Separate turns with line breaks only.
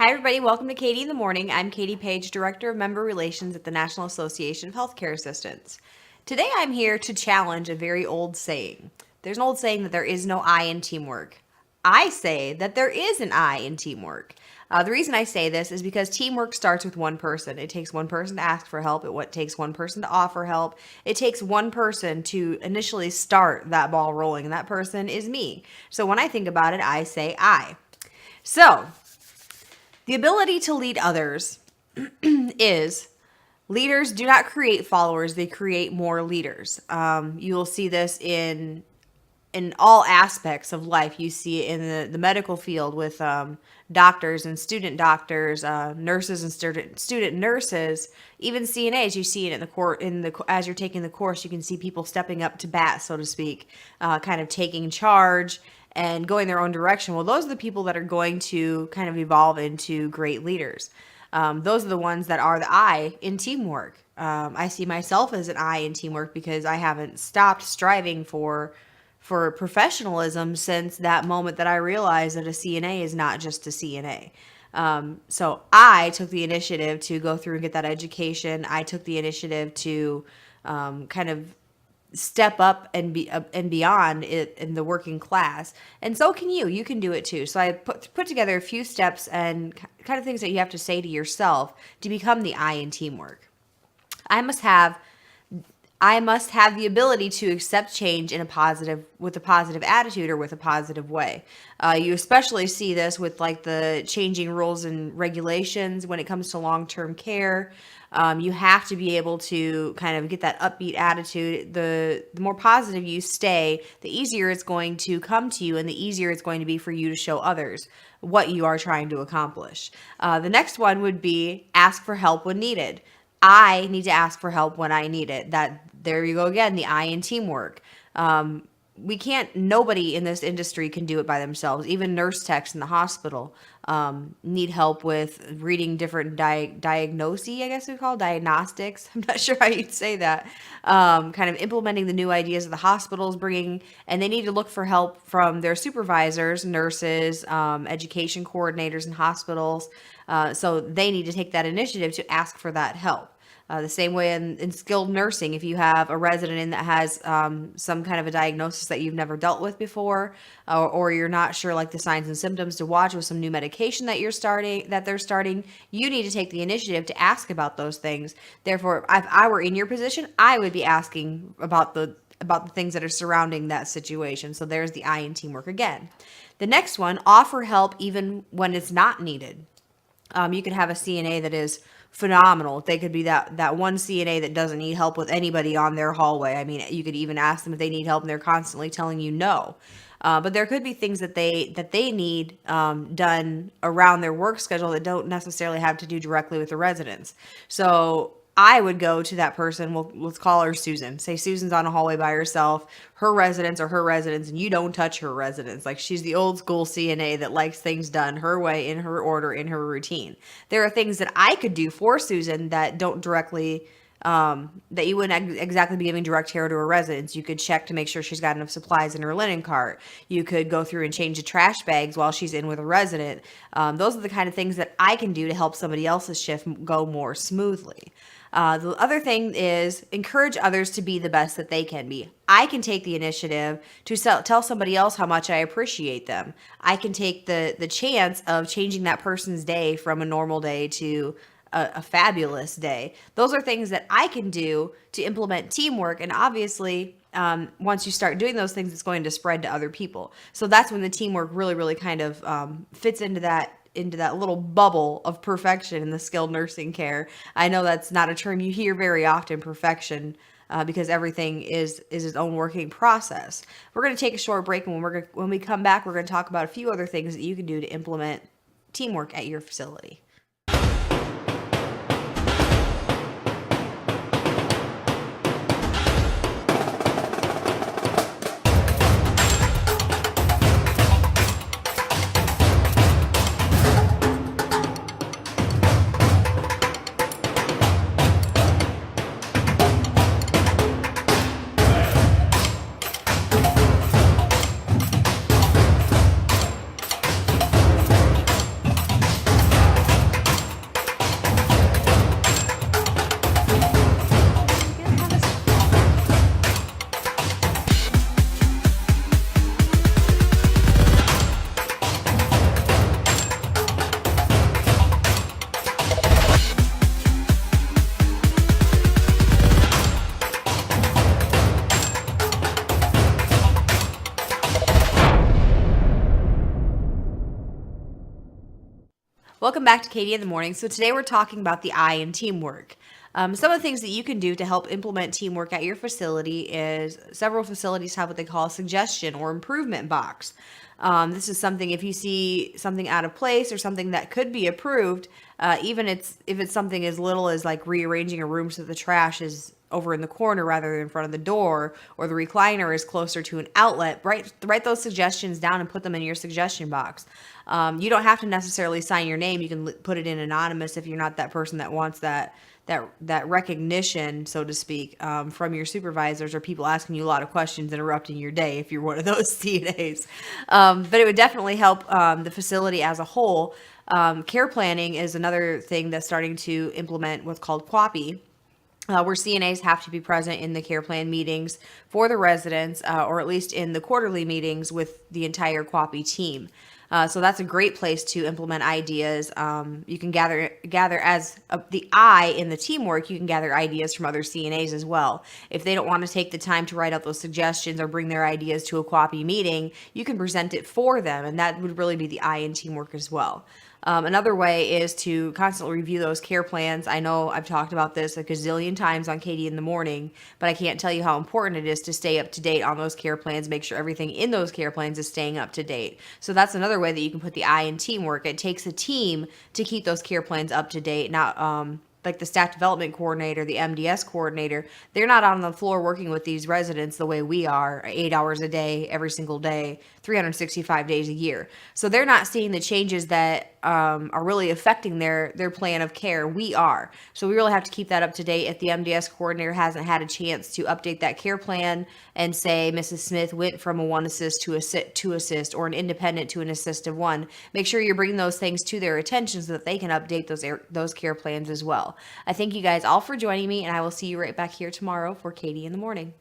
Hi, everybody. Welcome to Katie in the Morning. I'm Katie Page, Director of Member Relations at the National Association of Healthcare Assistants. Today, I'm here to challenge a very old saying. There's an old saying that there is no I in teamwork. I say that there is an I in teamwork. The reason I say this is because teamwork starts with one person. It takes one person to ask for help. It takes one person to offer help. It takes one person to initially start that ball rolling, and that person is me. So when I think about it, I say I. So the ability to lead others is leaders do not create followers, they create more leaders. You will see this in all aspects of life. You see it in the medical field with doctors and student doctors, nurses and student nurses, even CNAs. You see it in the court as you're taking the course. You can see people stepping up to bat, so to speak, kind of taking charge and going their own direction. Well, those are the people that are going to kind of evolve into great leaders. Those are the ones that are the I in teamwork. I see myself as an I in teamwork because I haven't stopped striving for professionalism since that moment that I realized that a CNA is not just a CNA. So I took the initiative to go through and get that education. I took the initiative to kind of step up and beyond it in the working class, and so can you can do it too. So I put together a few steps and kind of things that you have to say to yourself to become the I in teamwork. I must have the ability to accept change with a positive attitude or with a positive way. You especially see this with like the changing rules and regulations when it comes to long-term care. You have to be able to kind of get that upbeat attitude. The more positive you stay, the easier it's going to come to you and the easier it's going to be for you to show others what you are trying to accomplish. The next one would be ask for help when needed. I need to ask for help when I need it. There you go again, the I in teamwork. Nobody in this industry can do it by themselves. Even nurse techs in the hospital need help with reading different diagnoses, I guess we call diagnostics. I'm not sure how you'd say that. Kind of implementing the new ideas of the hospitals and they need to look for help from their supervisors, nurses, education coordinators in hospitals. So they need to take that initiative to ask for that help. The same way in skilled nursing, if you have a resident in that has some kind of a diagnosis that you've never dealt with before, or you're not sure like the signs and symptoms to watch with some new medication that they're starting, you need to take the initiative to ask about those things. Therefore, if I were in your position, I would be asking about the things that are surrounding that situation. So there's the I in teamwork again. The next one, offer help even when it's not needed. You could have a CNA that is phenomenal. They could be that one CNA that doesn't need help with anybody on their hallway. I mean, you could even ask them if they need help and they're constantly telling you no. But there could be things that they need done around their work schedule that don't necessarily have to do directly with the residents. So I would go to that person. Let's call her Susan. Say Susan's on a hallway by herself. Her residents are her residents, and you don't touch her residents. Like, she's the old school CNA that likes things done her way, in her order, in her routine. There are things that I could do for Susan that don't directly, that you wouldn't exactly be giving direct care to her residents. You could check to make sure she's got enough supplies in her linen cart. You could go through and change the trash bags while she's in with a resident. Those are the kind of things that I can do to help somebody else's shift go more smoothly. The other thing is encourage others to be the best that they can be. I can take the initiative to tell somebody else how much I appreciate them. I can take the chance of changing that person's day from a normal day to a fabulous day. Those are things that I can do to implement teamwork. And obviously, once you start doing those things, it's going to spread to other people. So that's when the teamwork really, really kind of fits into that little bubble of perfection in the skilled nursing care. I know that's not a term you hear very often, perfection, because everything is its own working process. We're going to take a short break, and when we come back, we're going to talk about a few other things that you can do to implement teamwork at your facility. Welcome back to Katie in the Morning. So today we're talking about the I in teamwork. Some of the things that you can do to help implement teamwork at your facility is several facilities have what they call a suggestion or improvement box. This is something if you see something out of place or something that could be improved, even if it's something as little as like rearranging a room so the trash is over in the corner rather than in front of the door, or the recliner is closer to an outlet, write those suggestions down and put them in your suggestion box. You don't have to necessarily sign your name. You can put it in anonymous if you're not that person that wants that recognition, so to speak, from your supervisors or people asking you a lot of questions, interrupting your day if you're one of those CNAs. But it would definitely help the facility as a whole. Care planning is another thing that's starting to implement what's called QAPI, where CNAs have to be present in the care plan meetings for the residents, or at least in the quarterly meetings with the entire QAPI team. So that's a great place to implement ideas. You can gather as the I in the teamwork. You can gather ideas from other CNAs as well. If they don't want to take the time to write out those suggestions or bring their ideas to a QAPI meeting, you can present it for them, and that would really be the I in teamwork as well. Another way is to constantly review those care plans. I know I've talked about this a gazillion times on Katie in the Morning, but I can't tell you how important it is to stay up to date on those care plans, make sure everything in those care plans is staying up to date. So that's another way that you can put the I in teamwork. It takes a team to keep those care plans up to date, not like the staff development coordinator, the MDS coordinator. They're not on the floor working with these residents the way we are, 8 hours a day, every single day, 365 days a year. So they're not seeing the changes that are really affecting their plan of care. We are. So we really have to keep that up to date. If the MDS coordinator hasn't had a chance to update that care plan and say Mrs. Smith went from a 1 assist to a two assist, or an independent to an assistive 1, make sure you're bringing those things to their attention so that they can update those care plans as well. I thank you guys all for joining me, and I will see you right back here tomorrow for Katie in the Morning.